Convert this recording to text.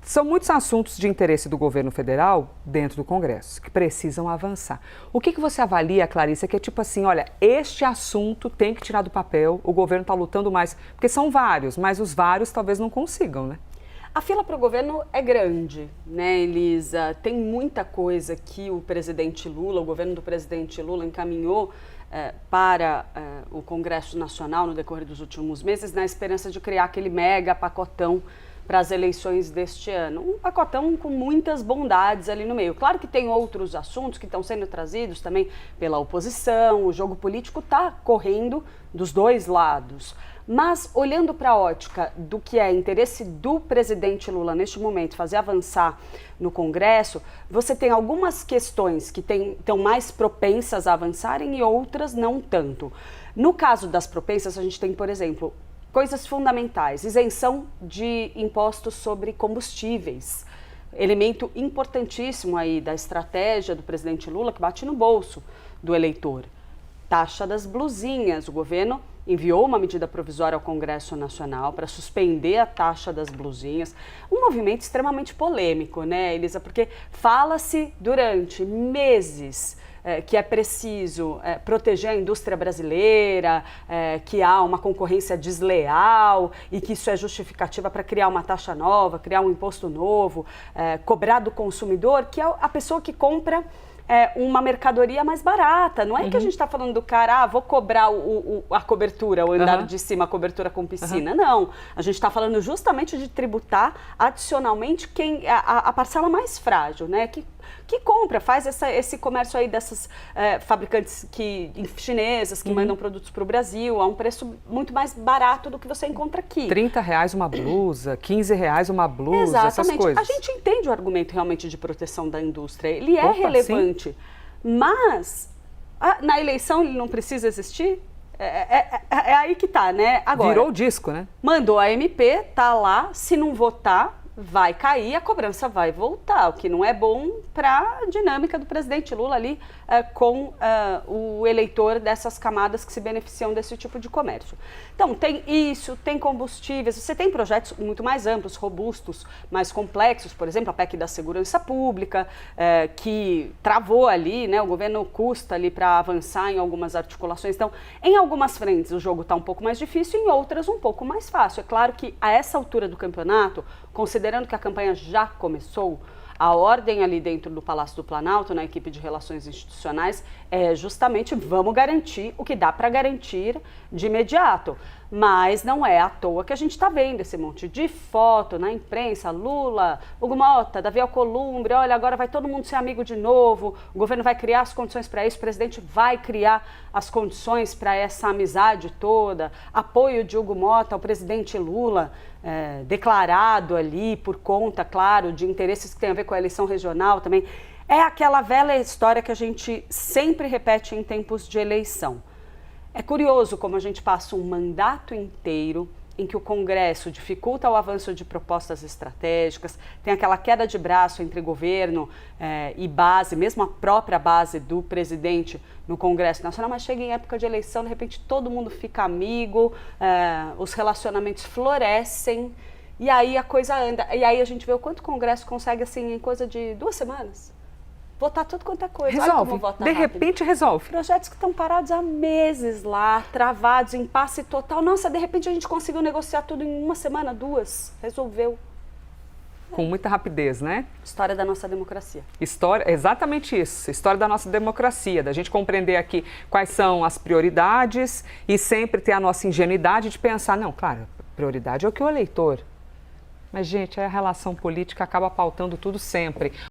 São muitos assuntos de interesse do governo federal dentro do Congresso, que precisam avançar. O que você avalia, Clarissa, que é tipo assim, olha, este assunto tem que tirar do papel, o governo está lutando mais, porque são vários, mas os vários talvez não consigam, né? A fila para o governo é grande, né, Elisa? Tem muita coisa que o presidente Lula, o governo do presidente Lula encaminhou para o Congresso Nacional no decorrer dos últimos meses, na esperança de criar aquele mega pacotão para as eleições deste ano. Um pacotão com muitas bondades ali no meio. Claro que tem outros assuntos que estão sendo trazidos também pela oposição, o jogo político está correndo dos dois lados. Mas, olhando para a ótica do que é interesse do presidente Lula neste momento, fazer avançar no Congresso, você tem algumas questões que estão mais propensas a avançarem e outras não tanto. No caso das propensas, a gente tem, por exemplo, coisas fundamentais, isenção de impostos sobre combustíveis, elemento importantíssimo aí da estratégia do presidente Lula, que bate no bolso do eleitor. Taxa das blusinhas, o governo enviou uma medida provisória ao Congresso Nacional para suspender a taxa das blusinhas. Um movimento extremamente polêmico, né, Elisa? Porque fala-se durante meses que é preciso proteger a indústria brasileira, que há uma concorrência desleal e que isso é justificativa para criar uma taxa nova, criar um imposto novo, cobrar do consumidor, que é a pessoa que compra uma mercadoria mais barata. Não é que a gente está falando do cara, vou cobrar a cobertura, o andar de cima, a cobertura com piscina. Não, a gente está falando justamente de tributar adicionalmente a parcela mais frágil, né? Que compra, faz esse comércio aí dessas fabricantes chinesas que mandam produtos para o Brasil a um preço muito mais barato do que você encontra aqui. R$30 uma blusa, R$15 uma blusa, exatamente. Essas coisas. A gente entende o argumento realmente de proteção da indústria, ele é relevante, sim. Mas na eleição ele não precisa existir? É aí que tá, né? Agora, virou o disco, né? Mandou a MP, tá lá, se não votar, vai cair, a cobrança vai voltar, o que não é bom para a dinâmica do presidente Lula ali com o eleitor dessas camadas que se beneficiam desse tipo de comércio. Então, tem isso, tem combustíveis, você tem projetos muito mais amplos, robustos, mais complexos, por exemplo, a PEC da Segurança Pública, que travou ali, né, o governo custa ali para avançar em algumas articulações. Então, em algumas frentes o jogo está um pouco mais difícil, em outras um pouco mais fácil. É claro que a essa altura do campeonato, considerando que a campanha já começou, a ordem ali dentro do Palácio do Planalto, na equipe de relações institucionais, é justamente vamos garantir o que dá para garantir de imediato. Mas não é à toa que a gente está vendo esse monte de foto na imprensa, Lula, Hugo Mota, Davi Alcolumbre, olha, agora vai todo mundo ser amigo de novo, o governo vai criar as condições para isso, o presidente vai criar as condições para essa amizade toda, apoio de Hugo Mota ao presidente Lula, declarado ali por conta, claro, de interesses que tem a ver com a eleição regional também. É aquela velha história que a gente sempre repete em tempos de eleição. É curioso como a gente passa um mandato inteiro em que o Congresso dificulta o avanço de propostas estratégicas, tem aquela queda de braço entre governo e base, mesmo a própria base do presidente no Congresso Nacional, mas chega em época de eleição, de repente todo mundo fica amigo, os relacionamentos florescem e aí a coisa anda. E aí a gente vê o quanto o Congresso consegue, assim, em coisa de 2 semanas, votar tudo quanto é coisa. Resolve. Olha como vota de rápido. repente resolve. Projetos que estão parados há meses lá, travados, impasse total. Nossa, de repente a gente conseguiu negociar tudo em 1 semana, 2. Resolveu. Com muita rapidez, né? História da nossa democracia. História, exatamente isso. História da nossa democracia, da gente compreender aqui quais são as prioridades e sempre ter a nossa ingenuidade de pensar, não, claro, prioridade é o que o eleitor. Mas, gente, a relação política acaba pautando tudo sempre.